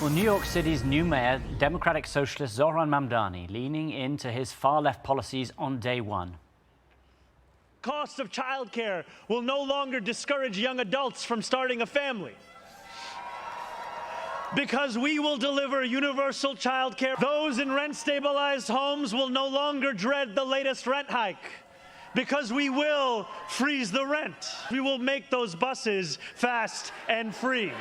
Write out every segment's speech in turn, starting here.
Well, New York City's new mayor, Democratic Socialist Zohran Mamdani, leaning into his far-left policies on day one. Cost of childcare will no longer discourage young adults from starting a family, because we will deliver universal childcare. Those in rent-stabilized homes will no longer dread the latest rent hike, because we will freeze the rent. We will make those buses fast and free.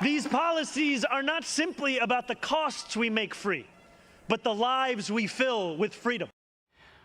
These policies are not simply about the costs we make free, but the lives we fill with freedom.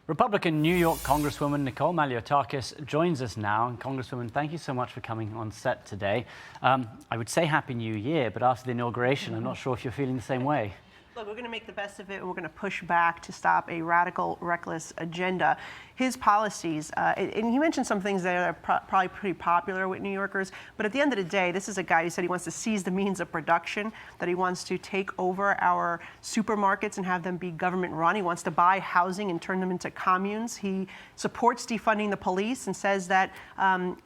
Republican New York Congresswoman Nicole Malliotakis joins us now. And Congresswoman, thank you so much for coming on set today. I would say Happy New Year, but after the inauguration, I'm not sure if you're feeling the same way. Look, we're going to make the best of it, and we're going to push back to stop a radical, reckless agenda. His policies, and he mentioned some things that are probably pretty popular with New Yorkers, but at the end of the day, this is a guy who said he wants to seize the means of production, that he wants to take over our supermarkets and have them be government run. He wants to buy housing and turn them into communes. He supports defunding the police and says that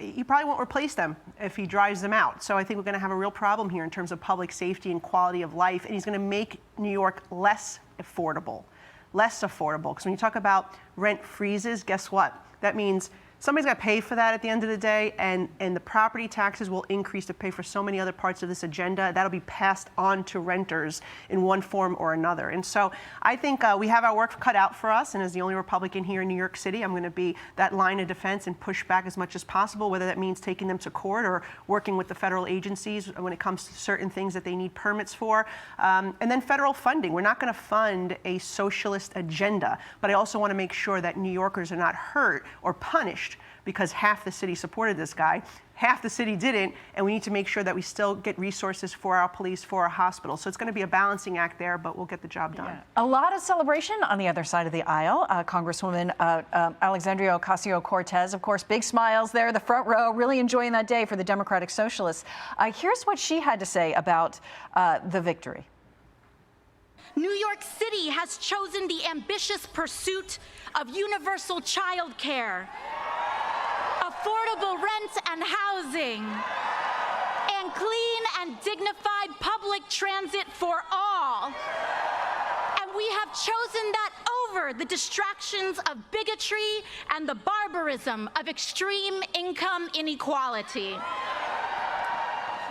he probably won't replace them if he drives them out. So I think we're going to have a real problem here in terms of public safety and quality of life, and he's going to make New York less affordable. Because when you talk about rent freezes, guess what? That means somebody's got to pay for that at the end of the day, and the property taxes will increase to pay for so many other parts of this agenda. That'll be passed on to renters in one form or another. And so I think we have our work cut out for us, and as the only Republican here in New York City, I'm going to be that line of defense and push back as much as possible, whether that means taking them to court or working with the federal agencies when it comes to certain things that they need permits for. And then federal funding. We're not going to fund a socialist agenda, but I also want to make sure that New Yorkers are not hurt or punished because half the city supported this guy, half the city didn't, and we need to make sure that we still get resources for our police, for our hospitals. So it's going to be a balancing act there, but we'll get the job done. Yeah. A lot of celebration on the other side of the aisle. Congresswoman Alexandria Ocasio-Cortez, of course, big smiles there, the front row, really enjoying that day for the Democratic Socialists. Here's what she had to say about the victory. New York City has chosen the ambitious pursuit of universal child care, affordable rent and housing, and clean and dignified public transit for all. And we have chosen that over the distractions of bigotry and the barbarism of extreme income inequality.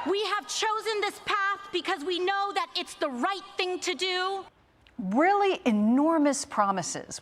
We have chosen this path because we know that it's the right thing to do. Really enormous promises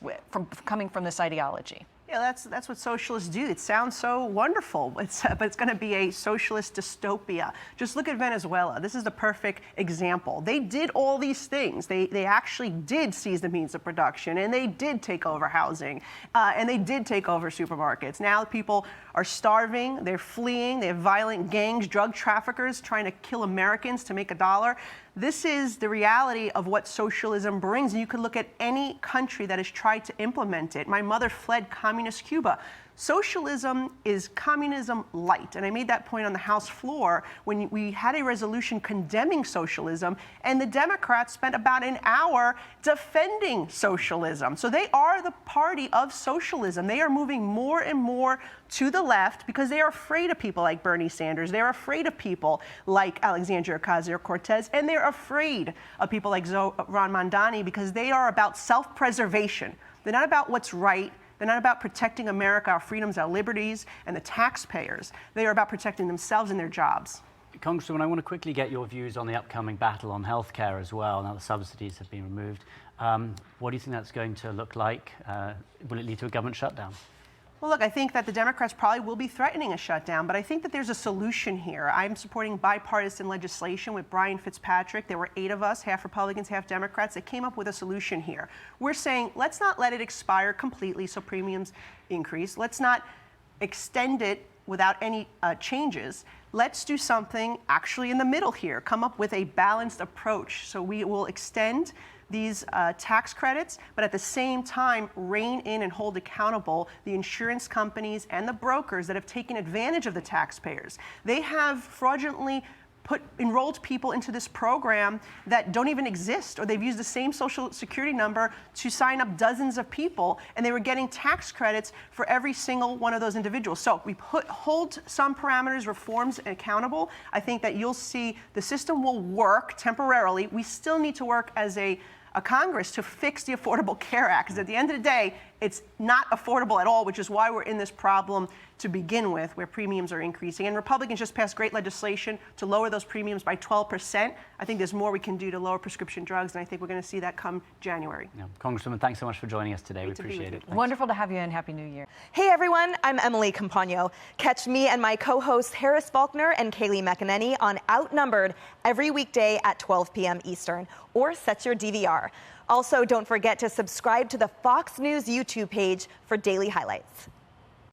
coming from this ideology. Yeah, that's what socialists do. It sounds so wonderful, but it's going to be a socialist dystopia. Just look at Venezuela. This is the perfect example. They did all these things. They actually did seize the means of production, and they did take over housing, and they did take over supermarkets. Now people are starving, they're fleeing, they have violent gangs, drug traffickers trying to kill Americans to make a dollar. This is the reality of what socialism brings, and you could look at any country that has tried to implement it. My mother fled communist Cuba. Socialism is communism light, and I made that point on the House floor when we had a resolution condemning socialism, and the Democrats spent about an hour defending socialism. So they are the party of socialism. They are moving more and more to the left because they are afraid of people like Bernie Sanders. They're afraid of people like Alexandria Ocasio-Cortez, and they're afraid of people like Zohran Mamdani because they are about self-preservation. They're not about what's right. They're not about protecting America, our freedoms, our liberties, and the taxpayers. They are about protecting themselves and their jobs. Congresswoman, I want to quickly get your views on the upcoming battle on healthcare as well, now the subsidies have been removed. What do you think that's going to look like? Will it lead to a government shutdown? Well, look, I think that the Democrats probably will be threatening a shutdown, but I think that there's a solution here. I'm supporting bipartisan legislation with Brian Fitzpatrick. There were 8 of us, half Republicans, half Democrats, that came up with a solution here. We're saying, let's not let it expire completely so premiums increase. Let's not extend it without any changes. Let's do something actually in the middle here, come up with a balanced approach. So we will extend these tax credits, but at the same time rein in and hold accountable the insurance companies and the brokers that have taken advantage of the taxpayers. They have fraudulently enrolled people into this program that don't even exist, or they've used the same social security number to sign up dozens of people, and they were getting tax credits for every single one of those individuals. So we hold some parameters, reforms accountable. I think that you'll see the system will work temporarily. We still need to work as a Congress to fix the Affordable Care Act, because at the end of the day, it's not affordable at all, which is why we're in this problem to begin with, where premiums are increasing. And Republicans just passed great legislation to lower those premiums by 12%. I think there's more we can do to lower prescription drugs, and I think we're going to see that come January. Yeah. Congresswoman, thanks so much for joining us today. Great We to be appreciate with it. you. Wonderful to have you, and Happy New Year. Hey everyone, I'm Emily Campagno. Catch me and my co-hosts Harris Faulkner and Kaylee McEnany on Outnumbered every weekday at 12 p.m. Eastern, or set your DVR. Also, don't forget to subscribe to the Fox News YouTube page for daily highlights.